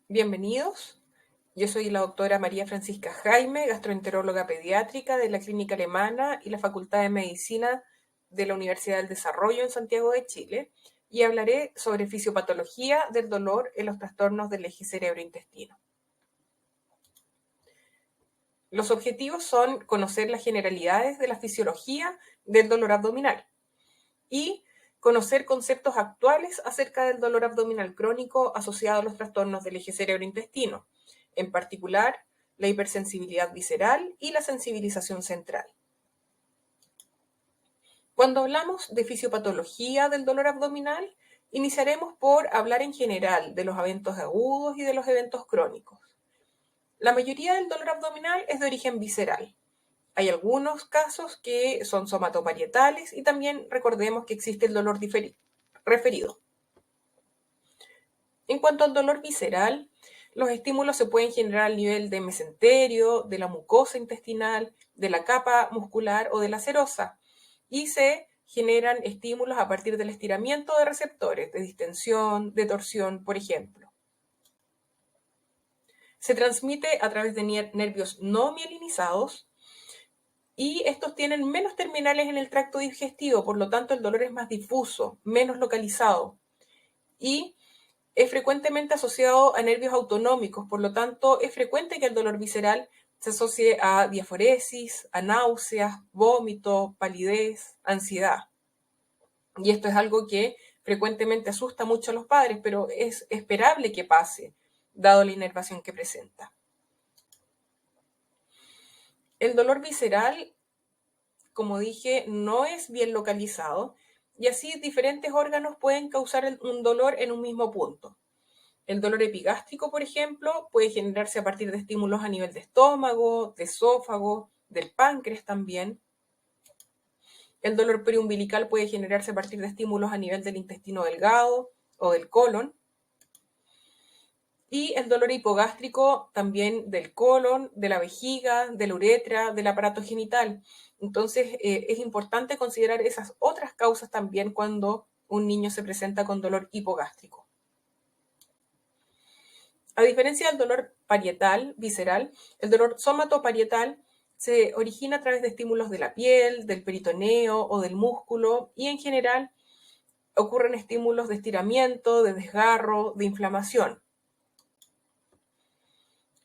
Bienvenidos. Yo soy la doctora María Francisca Jaime, gastroenteróloga pediátrica de la Clínica Alemana y la Facultad de Medicina de la Universidad del Desarrollo en Santiago de Chile, y hablaré sobre fisiopatología del dolor en los trastornos del eje cerebro-intestino. Los objetivos son conocer las generalidades de la fisiología del dolor abdominal y conocer conceptos actuales acerca del dolor abdominal crónico asociado a los trastornos del eje cerebro-intestino, en particular la hipersensibilidad visceral y la sensibilización central. Cuando hablamos de fisiopatología del dolor abdominal, iniciaremos por hablar en general de los eventos agudos y de los eventos crónicos. La mayoría del dolor abdominal es de origen visceral. Hay algunos casos que son somatoparietales y también recordemos que existe el dolor referido. En cuanto al dolor visceral, los estímulos se pueden generar al nivel de mesenterio, de la mucosa intestinal, de la capa muscular o de la serosa, y se generan estímulos a partir del estiramiento de receptores, de distensión, de torsión, por ejemplo. Se transmite a través de nervios no mielinizados, y estos tienen menos terminales en el tracto digestivo, por lo tanto el dolor es más difuso, menos localizado, y es frecuentemente asociado a nervios autonómicos, por lo tanto es frecuente que el dolor visceral se asocie a diaforesis, a náuseas, vómito, palidez, ansiedad. Y esto es algo que frecuentemente asusta mucho a los padres, pero es esperable que pase, dado la inervación que presenta. El dolor visceral, como dije, no es bien localizado, y así diferentes órganos pueden causar un dolor en un mismo punto. El dolor epigástrico, por ejemplo, puede generarse a partir de estímulos a nivel de estómago, de esófago, del páncreas también. El dolor periumbilical puede generarse a partir de estímulos a nivel del intestino delgado o del colon. Y el dolor hipogástrico también del colon, de la vejiga, de la uretra, del aparato genital. Entonces es importante considerar esas otras causas también cuando un niño se presenta con dolor hipogástrico. A diferencia del dolor parietal, visceral, el dolor somatoparietal se origina a través de estímulos de la piel, del peritoneo o del músculo, y en general ocurren estímulos de estiramiento, de desgarro, de inflamación.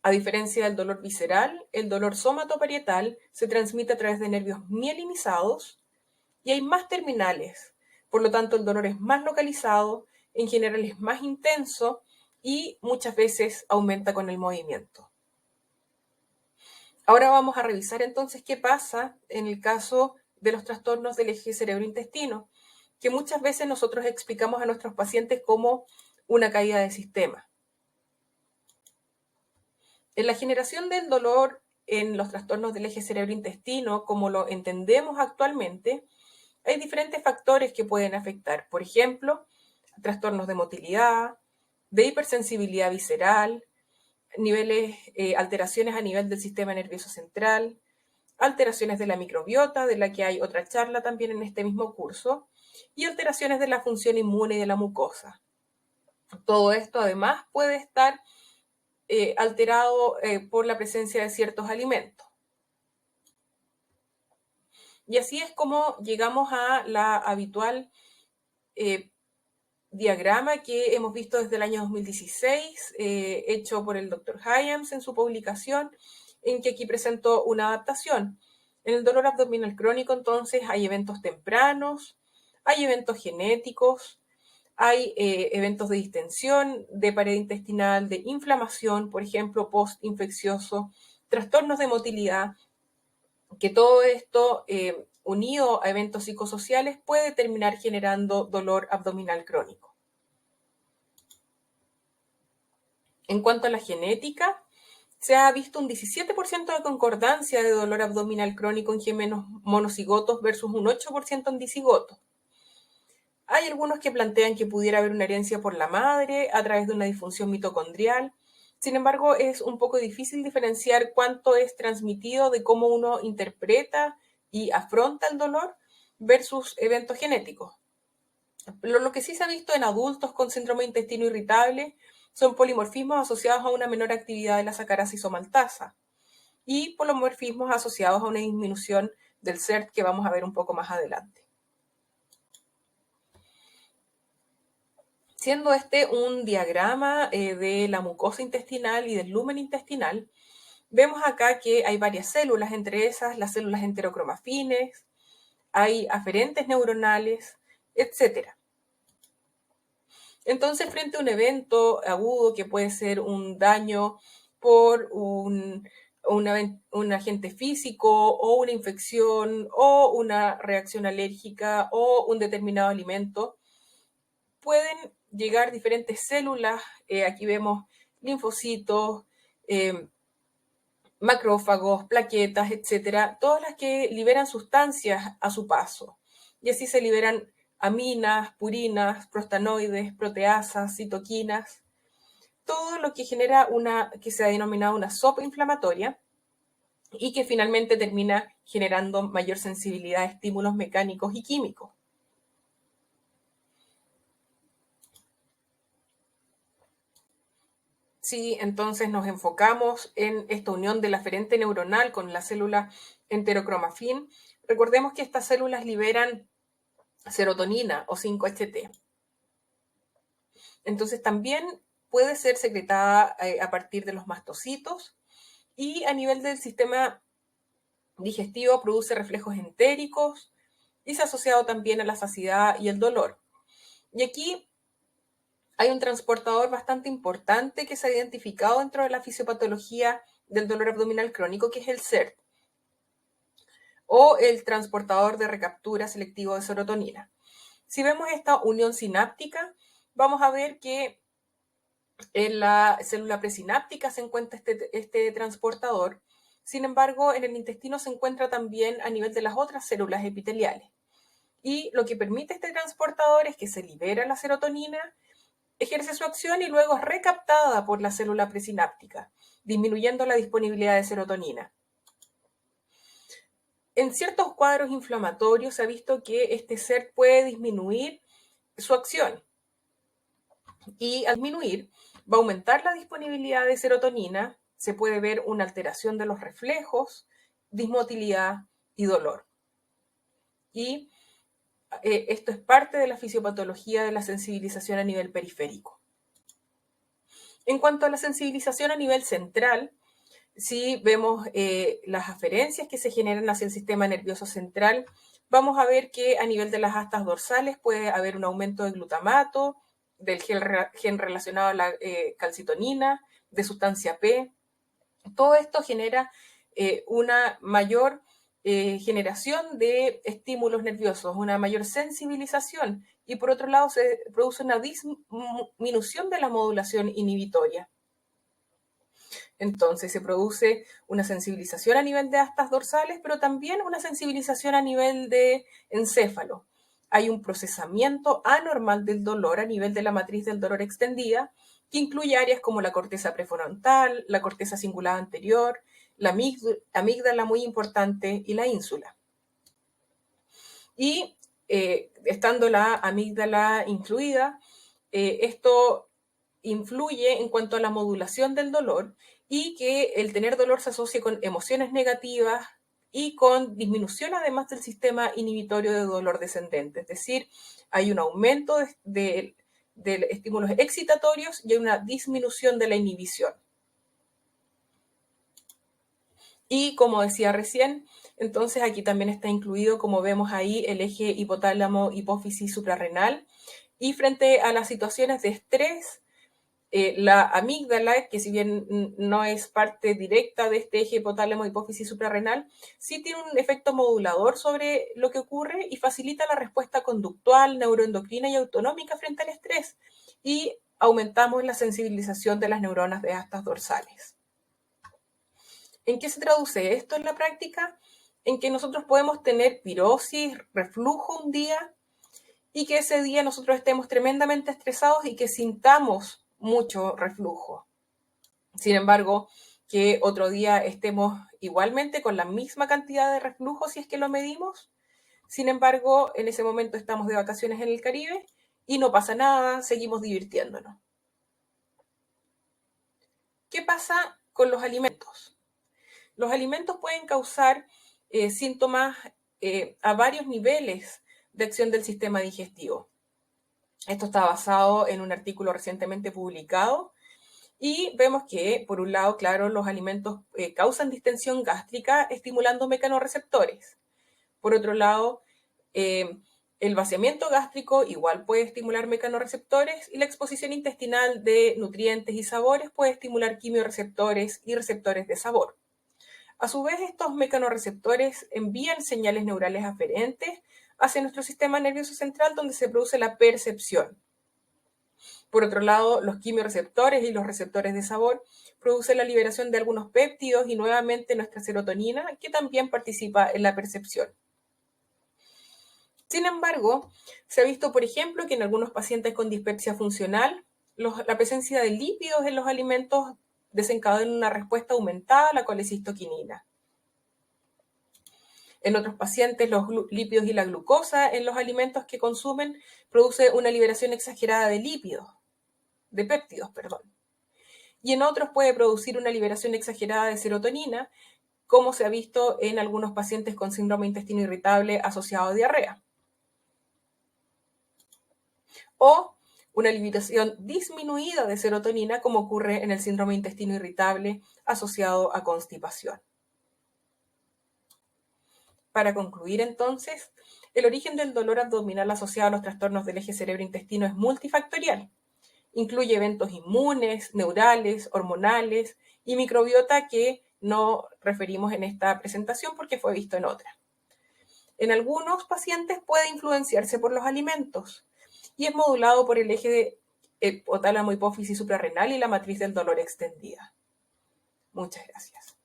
A diferencia del dolor visceral, el dolor somatoparietal se transmite a través de nervios mielinizados y hay más terminales. Por lo tanto, el dolor es más localizado, en general es más intenso y muchas veces aumenta con el movimiento. Ahora vamos a revisar entonces qué pasa en el caso de los trastornos del eje cerebro-intestino, que muchas veces nosotros explicamos a nuestros pacientes como una caída de sistema. En la generación del dolor en los trastornos del eje cerebro-intestino, como lo entendemos actualmente, hay diferentes factores que pueden afectar. Por ejemplo, trastornos de motilidad, de hipersensibilidad visceral, alteraciones a nivel del sistema nervioso central, alteraciones de la microbiota, de la que hay otra charla también en este mismo curso, y alteraciones de la función inmune y de la mucosa. Todo esto además puede estar alterado por la presencia de ciertos alimentos. Y así es como llegamos a la habitual diagrama que hemos visto desde el año 2016, hecho por el Dr. Hyams en su publicación, en que aquí presentó una adaptación. En el dolor abdominal crónico, entonces, hay eventos tempranos, hay eventos genéticos, hay eventos de distensión de pared intestinal, de inflamación, por ejemplo, postinfeccioso, trastornos de motilidad, que todo esto, unido a eventos psicosociales, puede terminar generando dolor abdominal crónico. En cuanto a la genética, se ha visto un 17% de concordancia de dolor abdominal crónico en gemelos monocigotos versus un 8% en dicigotos. Hay algunos que plantean que pudiera haber una herencia por la madre a través de una disfunción mitocondrial. Sin embargo, es un poco difícil diferenciar cuánto es transmitido de cómo uno interpreta y afronta el dolor versus eventos genéticos. Lo que sí se ha visto en adultos con síndrome de intestino irritable son polimorfismos asociados a una menor actividad de la sacarasa isomaltasa y polomorfismos asociados a una disminución del CERT que vamos a ver un poco más adelante. Siendo este un diagrama de la mucosa intestinal y del lumen intestinal, vemos acá que hay varias células, entre esas las células enterocromafines, hay aferentes neuronales, etc. Entonces, frente a un evento agudo que puede ser un daño por un agente físico o una infección o una reacción alérgica o un determinado alimento, pueden llegar diferentes células, aquí vemos linfocitos, macrófagos, plaquetas, etcétera, todas las que liberan sustancias a su paso. Y así se liberan aminas, purinas, prostanoides, proteasas, citoquinas, todo lo que genera que se ha denominado una sopa inflamatoria y que finalmente termina generando mayor sensibilidad a estímulos mecánicos y químicos. Si entonces nos enfocamos en esta unión del aferente neuronal con la célula enterocromafin, recordemos que estas células liberan serotonina o 5-HT. Entonces también puede ser secretada a partir de los mastocitos y a nivel del sistema digestivo produce reflejos entéricos y se ha asociado también a la saciedad y el dolor. Y aquí hay un transportador bastante importante que se ha identificado dentro de la fisiopatología del dolor abdominal crónico, que es el CERT, o el transportador de recaptura selectivo de serotonina. Si vemos esta unión sináptica, vamos a ver que en la célula presináptica se encuentra este transportador. Sin embargo, en el intestino se encuentra también a nivel de las otras células epiteliales. Y lo que permite este transportador es que se libera la serotonina, ejerce su acción y luego es recaptada por la célula presináptica, disminuyendo la disponibilidad de serotonina. En ciertos cuadros inflamatorios se ha visto que este CERT puede disminuir su acción y al disminuir va a aumentar la disponibilidad de serotonina, se puede ver una alteración de los reflejos, dismotilidad y dolor. Y esto es parte de la fisiopatología de la sensibilización a nivel periférico. En cuanto a la sensibilización a nivel central, si vemos las aferencias que se generan hacia el sistema nervioso central, vamos a ver que a nivel de las astas dorsales puede haber un aumento de glutamato, del gen relacionado a la calcitonina, de sustancia P. Todo esto genera una mayor generación de estímulos nerviosos, una mayor sensibilización y por otro lado se produce una disminución de la modulación inhibitoria. Entonces se produce una sensibilización a nivel de astas dorsales, pero también una sensibilización a nivel de encéfalo. Hay un procesamiento anormal del dolor a nivel de la matriz del dolor extendida, que incluye áreas como la corteza prefrontal, la corteza cingulada anterior, la amígdala muy importante y la ínsula. Y estando la amígdala incluida, esto influye en cuanto a la modulación del dolor y que el tener dolor se asocia con emociones negativas y con disminución además del sistema inhibitorio de dolor descendente. Es decir, hay un aumento de estímulos excitatorios y hay una disminución de la inhibición. Y como decía recién, entonces aquí también está incluido, como vemos ahí, el eje hipotálamo-hipófisis suprarrenal. Y frente a las situaciones de estrés, la amígdala, que si bien no es parte directa de este eje hipotálamo-hipófisis suprarrenal, sí tiene un efecto modulador sobre lo que ocurre y facilita la respuesta conductual, neuroendocrina y autonómica frente al estrés. Y aumentamos la sensibilización de las neuronas de astas dorsales. ¿En qué se traduce esto en la práctica? En que nosotros podemos tener pirosis, reflujo un día y que ese día nosotros estemos tremendamente estresados y que sintamos mucho reflujo. Sin embargo, que otro día estemos igualmente con la misma cantidad de reflujo si es que lo medimos. Sin embargo, en ese momento estamos de vacaciones en el Caribe y no pasa nada, seguimos divirtiéndonos. ¿Qué pasa con los alimentos? Los alimentos pueden causar síntomas a varios niveles de acción del sistema digestivo. Esto está basado en un artículo recientemente publicado y vemos que, por un lado, claro, los alimentos causan distensión gástrica estimulando mecanorreceptores. Por otro lado, el vaciamiento gástrico igual puede estimular mecanorreceptores y la exposición intestinal de nutrientes y sabores puede estimular quimioreceptores y receptores de sabor. A su vez, estos mecanorreceptores envían señales neurales aferentes hacia nuestro sistema nervioso central donde se produce la percepción. Por otro lado, los quimioreceptores y los receptores de sabor producen la liberación de algunos péptidos y nuevamente nuestra serotonina, que también participa en la percepción. Sin embargo, se ha visto, por ejemplo, que en algunos pacientes con dispepsia funcional, la presencia de lípidos en los alimentos desencadena una respuesta aumentada a la colecistoquinina. En otros pacientes, los lípidos y la glucosa en los alimentos que consumen produce una liberación exagerada de lípidos, de péptidos, perdón. Y en otros puede producir una liberación exagerada de serotonina, como se ha visto en algunos pacientes con síndrome de intestino irritable asociado a diarrea. O una liberación disminuida de serotonina, como ocurre en el síndrome de intestino irritable asociado a constipación. Para concluir, entonces, el origen del dolor abdominal asociado a los trastornos del eje cerebro-intestino es multifactorial. Incluye eventos inmunes, neurales, hormonales y microbiota que no referimos en esta presentación porque fue visto en otra. En algunos pacientes puede influenciarse por los alimentos y es modulado por el eje de hipotálamo, hipófisis suprarrenal y la matriz del dolor extendida. Muchas gracias.